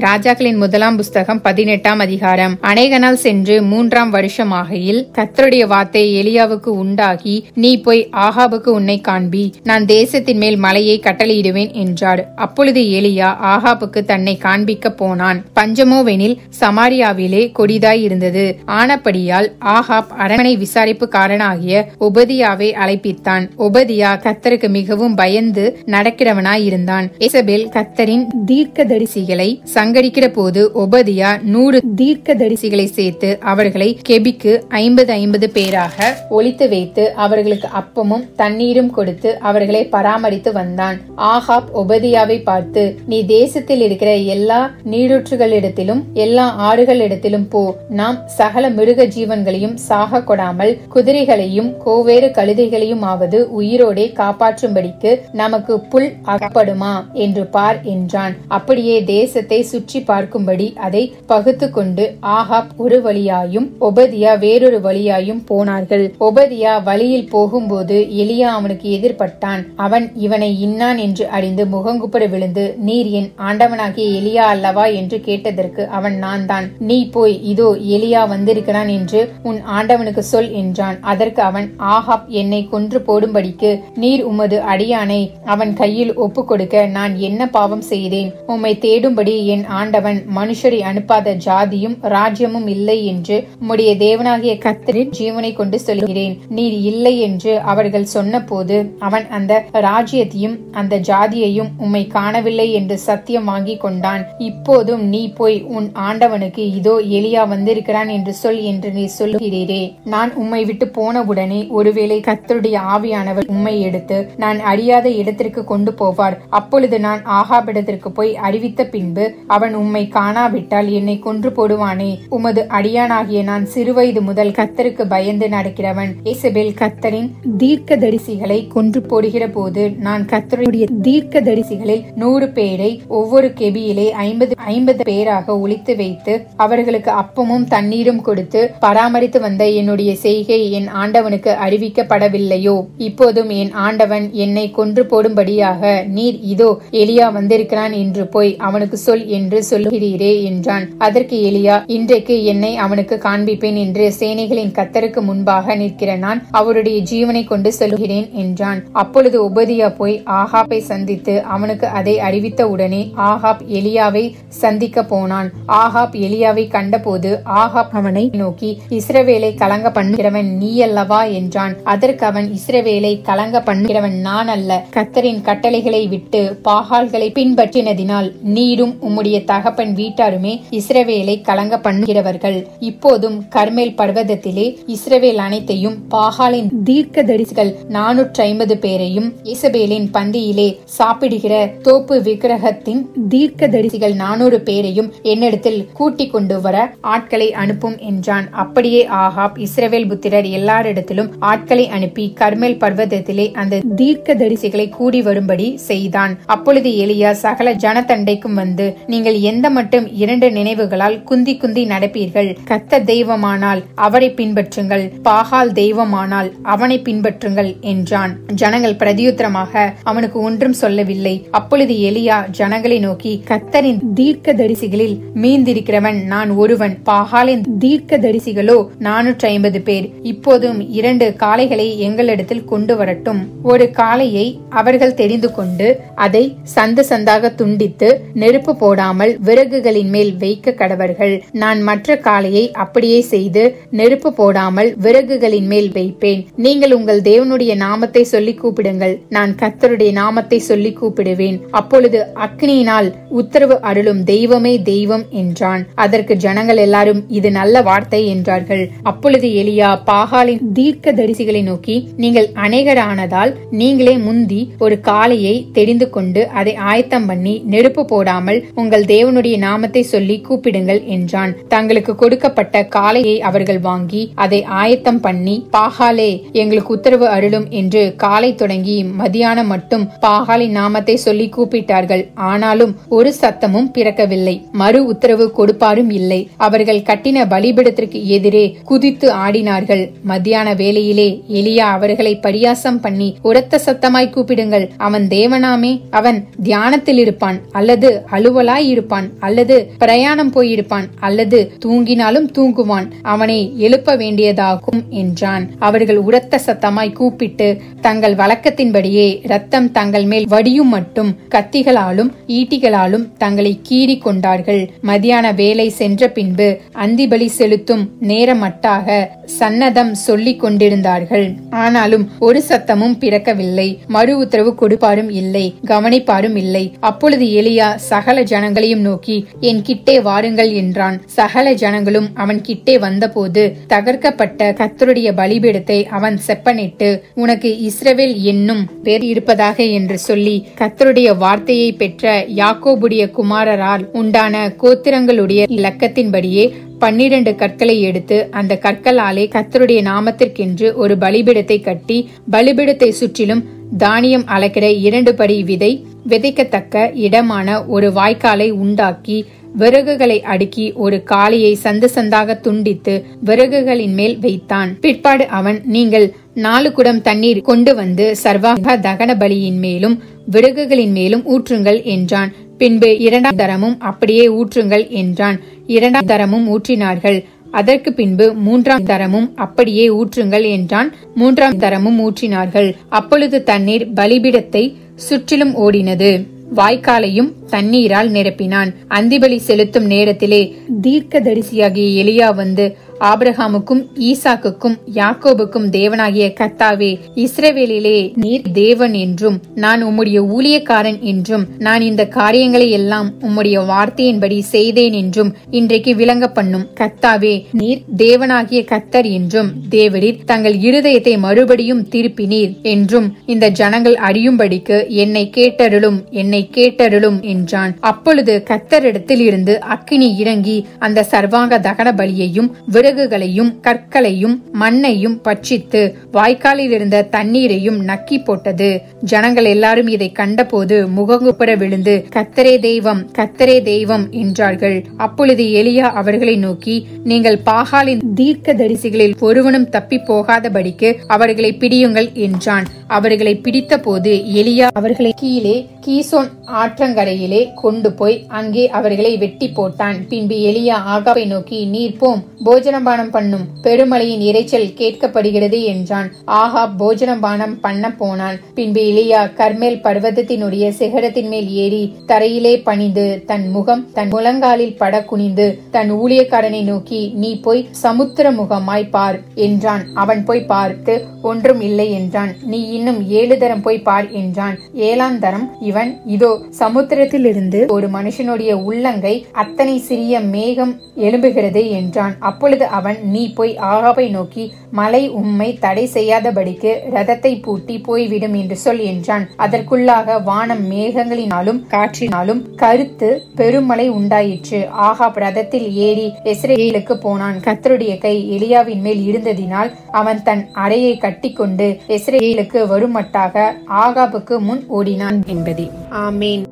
ராஜாக்களின் முதலாம் புஸ்தகம் 18ஆம் அதிகாரம். அநேக நாள் சென்று 3ஆம் வருஷம் ஆகையில் கர்த்தருடைய வார்த்தை எலியாவுக்கு உண்டாகி, நீ போய் ஆகாபுக்கு உன்னை காண்பி, நான் தேசத்தின் மேல் மலையை கட்டளையிடுவேன் என்றார். அப்பொழுது எலியா ஆகாபுக்கு தன்னை காண்பிக்க போனான். பஞ்சமோவெனில் சமாரியாவிலே கொடிதாய் இருந்தது. ஆனபடியால் ஆகாப் அரண்மனை விசாரிப்புக்காரனாகிய ஒபதியாவை அழைப்பித்தான். ஒபதியா கர்த்தருக்கு மிகவும் பயந்து நடக்கிறவனாய் இருந்தான். எசபேல் கர்த்தரின் தீர்க்கதரிசிகளை சங்கரிக்கிற போது ஒபதியா 100 தீர்க்கதரிசிகளை சேர்த்து அவர்களை கெபிக்கு 50 பேராக ஒளித்து வைத்து அவர்களுக்கு அப்பமும் தண்ணீரும் கொடுத்து அவர்களை பராமரித்து வந்தான். ஆகாப் ஒபதியாவை பார்த்து, நீ தேசத்தில் இருக்கிற எல்லா நீரூற்றுகளிடத்திலும் எல்லா ஆறுகளிடத்திலும் போ, நாம் சகல மிருக ஜீவன்களையும் சாக கொடாமல் குதிரைகளையும் கோவேறு கழுதைகளையும் ஆவது உயிரோடே காப்பாற்றும்படிக்கு நமக்கு புல் அகப்படுமா என்று பார் என்றான். அப்படியே தேசத்தை சுற்றி பார்க்கும்படி அதை பகுத்து கொண்டு ஆகாப் ஒரு வழியாயும் ஒபதியா வேறொரு வழியாயும் போனார்கள். ஒபதியா வழியில் போகும்போது எலியா அவனுக்கு எதிர்பட்டான். அவன் இவனை இன்னான் என்று அறிந்து முகங்குப்புற விழுந்து, நீர் என் ஆண்டவனாகிய எலியா அல்லவா என்று கேட்டதற்கு அவன், நான் தான். நீ போய் இதோ எலியா வந்திருக்கிறான் என்று உன் ஆண்டவனுக்கு சொல் என்றான். அதற்கு அவன், ஆகாப் என்னை கொன்று போடும்படிக்கு நீர் உமது அடியானை அவன் கையில் ஒப்பு கொடுக்க நான் என்ன பாவம் செய்தேன்? உம்மை தேடும்படி என் ஆண்டவன் மனுஷரை அனுப்பாத ஜாதியும் ராஜ்யமும் இல்லை என்று உம்முடைய தேவனாகிய கர்த்தரின் ஜீவனை கொண்டு சொல்கிறேன். நீர் இல்லை என்று அவர்கள் சொன்ன போது அவன் அந்த ராஜ்யத்தையும் அந்த ஜாதியையும் உம்மை காணவில்லை என்று சத்தியம் வாங்கி கொண்டான். இப்போதும் நீ போய் உன் ஆண்டவனுக்கு இதோ எலியா வந்திருக்கிறான் என்று சொல் என்று நீ சொல்லுகிறீரே. நான் உம்மை விட்டு போனவுடனே ஒருவேளை கர்த்தருடைய ஆவியானவர் உம்மை எடுத்து நான் அறியாத இடத்திற்கு கொண்டு போவார். அப்பொழுது நான் ஆகாபிடத்திற்கு போய் அறிவித்த பின்பு அவன் உம்மை காணாவிட்டால் என்னை கொன்று போடுவானே. உமது அடியானாகிய நான் சிறுவயது முதல் கர்த்தருக்கு பயந்து நடக்கிறவன். எசபேல் கர்த்தரின் தீர்க்கதரிசிகளை கொன்று போடுகிற போது நான் கர்த்தருடைய தீர்க்கதரிசிகளில் 100 பேரை ஒவ்வொரு கெபியிலே 50 பேராக ஒளித்து வைத்து அவர்களுக்கு அப்பமும் தண்ணீரும் கொடுத்து பராமரித்து வந்த என்னுடைய செய்கை என் ஆண்டவனுக்கு அறிவிக்கப்படவில்லையோ? இப்போதும் என் ஆண்டவன் என்னை கொன்று போடும்படியாக நீர் இதோ எலியா வந்திருக்கிறான் என்று போய் அவனுக்கு சொல் என்று சொல்லுகிறீரே என்றான். அதற்கு எலியா, இன்றைக்கு என்னை அவனுக்கு காண்பிப்பேன் என்று சேனைகளின் கர்த்தருக்கு முன்பாக நிற்கிற நான் அவருடைய ஜீவனை கொண்டு சொல்லுகிறேன் என்றான். அப்பொழுது ஒபதியா போய் ஆகாப்பை சந்தித்து அவனுக்கு அதை அறிவித்த உடனே ஆகாப் எலியாவை சந்திக்க போனான். ஆகாப் எலியாவை கண்டபோது ஆகாப் அவனை நோக்கி, இஸ்ரவேலை கலங்க பண்ணுகிறவன் நீ அல்லவா என்றான். அதற்கு அவன், இஸ்ரவேலை கலங்க பண்ணுகிறவன் நான் அல்ல. கர்த்தரின் கட்டளைகளை விட்டு பாகால்களை பின்பற்றினதினால் நீரும் உம்முடைய தகப்பன் வீட்டாருமே இஸ்ரவேலை கலங்க பண்ணுகிறவர்கள். இப்போதும் கர்மேல் பர்வதத்திலே இஸ்ரவேல் அனைத்தையும் பாகாலின் தீர்க்கதரிசிகள் 450 பேரையும் இசபேலின் பந்தியிலே சாப்பிடுகிற தோப்பு விக்கிரகத்தின் தீர்க்கதரிசிகள் 400 பேரையும் என்னிடத்தில் கூட்டிக் கொண்டு வர ஆட்களை அனுப்பும் என்றான். அப்படியே ஆகாப் இஸ்ரவேல் புத்திரர் எல்லாரிடத்திலும் ஆட்களை அனுப்பி கர்மேல் பர்வதத்திலே அந்த தீர்க்கதரிசிகளை கூடி வரும்படி செய்தான். அப்பொழுது எலியா சகல ஜனத்தண்டைக்கும் வந்து, நீங்கள் எந்த மட்டும் 2 நினைவுகளால் குந்தி குந்தி நடப்பீர்கள்? கர்த்தர் தெய்வமானால் அவரை பின்பற்றுங்கள், பாகால் தெய்வமானால் அவனை பின்பற்றுங்கள் என்றான். ஜனங்கள் பிரதியுத்தரமாக அவனுக்கு ஒன்றும் சொல்லவில்லை. அப்பொழுது எலியா ஜனங்களை நோக்கி, கர்த்தரின் தீர்க்கதரிசிகளில் மீந்திருக்கிறவன் நான் ஒருவன், பாகாலின் தீர்க்கதரிசிகளோ 450 பேர். இப்போதும் 2 காளைகளை எங்களிடத்தில் கொண்டு வரட்டும். ஒரு காளையை அவர்கள் தெரிந்து கொண்டு அதை சந்து சந்தாக துண்டித்து நெருப்பு போடாமல் விறகுகளின் மேல் வைக்க கடவர்கள். நான் மற்ற காளையை அப்படியே செய்து நெருப்பு போடாமல் விறகுகளின் மேல் வைப்பேன். நீங்கள் உங்கள் தேவனுடைய நாமத்தை சொல்லி கூப்பிடுங்கள், நான் கர்த்தருடைய நாமத்தை சொல்லி கூப்பிடுவேன். அப்பொழுது அக்னியினால் உத்தரவு அருளும் தெய்வமே தெய்வம் என்றான். அதற்கு ஜனங்கள் எல்லாரும் இது நல்ல வார்த்தை என்றார்கள். அப்பொழுது எலியா பாகாலின் தீர்க்கதரிசிகளை நோக்கி, நீங்கள் அநேகரானதால் நீங்களே முந்தி ஒரு காளையை தெரிந்து கொண்டு அதை ஆயத்தம் பண்ணி நெருப்பு போடாமல் உங்கள் தேவனுடைய நாமத்தை சொல்லி கூப்பிடுங்கள் என்றான். தங்களுக்கு கொடுக்கப்பட்ட காளையை அவர்கள் வாங்கி அதை ஆயத்தம் பண்ணி, பாகாலே எங்களுக்கு உத்தரவு அருளும் என்று காலை தொடங்கி மதியானம் மட்டும் பாகாலின் நாமத்தை சொல்லி கூப்பிட்டார்கள். ஆனாலும் ஒரு சத்தமும் பிறக்கவில்லை, மறு உத்தரவு கொடுப்பாரும் இல்லை. அவர்கள் கட்டின பலிபீடத்திற்கு எதிரே குதித்து ஆடினார்கள். மத்தியான வேளையிலே எலியா அவர்களை பரியாசம் பண்ணி, உரத்த சத்தமாய் கூப்பிடுங்கள், அவன் தேவனாமே, அவன் தியானத்தில் இருப்பான் அல்லது அலுவலாய் போயிருப்பான், அல்லது பிரயாணம் போயிருப்பான், அல்லது தூங்கினாலும் தூங்குவான். அவனை எழுப்ப வேண்டியதாகும் என்றான். அவர்கள் உரத்த சத்தமாய் கூப்பிட்டு தங்கள் வழக்கத்தின்படியே இரத்தம் தங்கள் மேல் வடியும் மட்டும் கத்திகளாலும் ஈட்டிகளாலும் தங்களை கீறி கொண்டார்கள். மதியான வேலை சென்ற பின்பு அந்திபலி செலுத்தும் நேரமட்டாக சன்னதம் சொல்லிக் கொண்டிருந்தார்கள். ஆனாலும் ஒரு சத்தமும் பிறக்கவில்லை. மறு உத்தரவு கொடுப்பாரும் இல்லை, கவனிப்பாரும் இல்லை. அப்பொழுது எலியா சகல ஜனங்களையும் நோக்கி, என் கிட்டே வாருங்கள் என்றான். சகல ஜனங்களும் அவன் கிட்டே வந்தபோது தகர்க்கப்பட்ட கர்த்தருடைய பலிபீடத்தை அவன் செப்பனிட்டு, உனக்கு இஸ்ரவேல் என்னும் பேர் இருப்பதாக என்று சொல்லி, கர்த்தருடைய வார்த்தையை பெற்ற யாக்கோபுடைய குமாரரால் உண்டான கோத்திரங்களுடைய இலக்கத்தின்படியே 12 கற்களை எடுத்து அந்த கற்களாலே கர்த்தருடைய நாமத்திற்கென்று ஒரு பலிபீடத்தை கட்டி, பலிபீடத்தை சுற்றிலும் தானியம் அளக்கிற 2 படி விதை விதைக்கத்தக்க இடமான ஒரு வாய்க்காலை உண்டாக்கி, விறகுகளை அடுக்கி ஒரு காளையை சந்து சந்தாக துண்டித்து விறகுகளின் மேல் வைத்தான். பிற்பாடு அவன், நீங்கள் 4 குடம் தண்ணீர் கொண்டு வந்து சர்வாங்க தகன பலியின் மேலும் விறகுகளின் மேலும் ஊற்றுங்கள் என்றான். பின்பு 2ஆம் தரமும் அப்படியே ஊற்றுங்கள் என்றான். 2ஆம் தரமும் ஊற்றினார்கள். அதற்கு பின்பு 3ஆம் தரமும் அப்படியே ஊற்றுங்கள் என்றான். 3ஆம் தரமும் ஊற்றினார்கள். அப்பொழுது தண்ணீர் பலிபீடத்தை சுற்றிலும் ஓடினது. வாய்க்காலையும் தண்ணீரால் நிரப்பினான். அந்திபலி செலுத்தும் நேரத்திலே தீர்க்கதரிசியாகிய எலியா வந்து, ஆபிரகாமுக்கும் ஈசாக்குக்கும் யாக்கோபுக்கும் தேவனாகிய கர்த்தாவே, இஸ்ரவேலிலே நீர் தேவன் என்றும் நான் உம்முடைய ஊழியக்காரன் என்றும் நான் இந்த காரியங்களை எல்லாம் உம்முடைய வார்த்தையின்படி செய்தேன் என்றும் இன்றைக்கு விளங்க பண்ணும். கர்த்தாவே, நீர் தேவனாகிய கர்த்தர் என்றும் தேவரீர் தங்கள் இருதயத்தை மறுபடியும் திருப்பினீர் என்றும் இந்த ஜனங்கள் அறியும்படிக்கு என்னை கேட்டருளும், என்னை கேட்டருளும் என்றான். அப்பொழுது கர்த்தரிடத்தில் இருந்து அக்கினி இறங்கி அந்த சர்வாங்க தகன பலியையும் விறகுகளையும் கற்களையும் மண்ணையும் பட்சித்து வாய்க்காலில் இருந்த தண்ணீரையும் நக்கி போட்டது. ஜனங்கள் எல்லாரும் இதை கண்டபோது முகங்குப்புற விழுந்து, கர்த்தரே தெய்வம், கர்த்தரே தெய்வம் என்றார்கள். அப்பொழுது எலியா அவர்களை நோக்கி, நீங்கள் பாகாலின் தீர்க்கதரிசிகளில் ஒருவனும் தப்பி போகாதபடிக்கு அவர்களை பிடியுங்கள் என்றான். அவர்களை பிடித்த போது எலியா அவர்களை கீழே கீசோன் ஆற்றங்கரையிலே கொண்டு போய் அங்கே அவர்களை வெட்டி போட்டான். பின்பு எலியா ஆகாபை நோக்கி, நீர் போம், போஜனபானம் பண்ணும், பெருமழையின் இரைச்சல் கேட்கப்படுகிறது என்றான். ஆகாப் போஜனபானம் பண்ண போனான். பின்பு எலியா கர்மேல் பர்வதத்தினுடைய சிகரத்தின் மேல் ஏறி தரையிலே பணிந்து தன் முகம் தன் முழங்காலில் பட குனிந்து தன் ஊழியக்காரனை நோக்கி, நீ போய் சமுத்திர முகமாய் பார் என்றான். அவன் போய் பார்த்து ஒன்றும் இல்லை என்றான். நீ இன்னும் 7 தரம் போய் பார் என்றான். 7ஆம் தரம் இவன், இதோ சமுத்திரத்திலிருந்து ஒரு மனுஷனுடைய உள்ளங்கை அத்தனை சிறிய மேகம் எழும்புகிறது என்றான். அப்பொழுது அவன், நீ போய் ஆகாபை நோக்கி, மழை உம்மை தடை செய்யாதபடிக்கு ரதத்தை பூட்டி போய்விடும் என்று சொல் என்றான். அதற்குள்ளாக வானம் மேகங்களினாலும் காற்றினாலும் கருத்து பெருமழை உண்டாயிற்று. ஆகாப் ரதத்தில் ஏறி இஸ்ரவேலுக்கு போனான். கர்த்தருடைய கை எலியாவின் மேல் இருந்ததினால் அவன் தன் அறையை கட்டிக்கொண்டு இஸ்ரவேலுக்கு வருமட்டாக ஆகாபுக்கு முன் ஓடினான் என்பதே. ஆமேன்.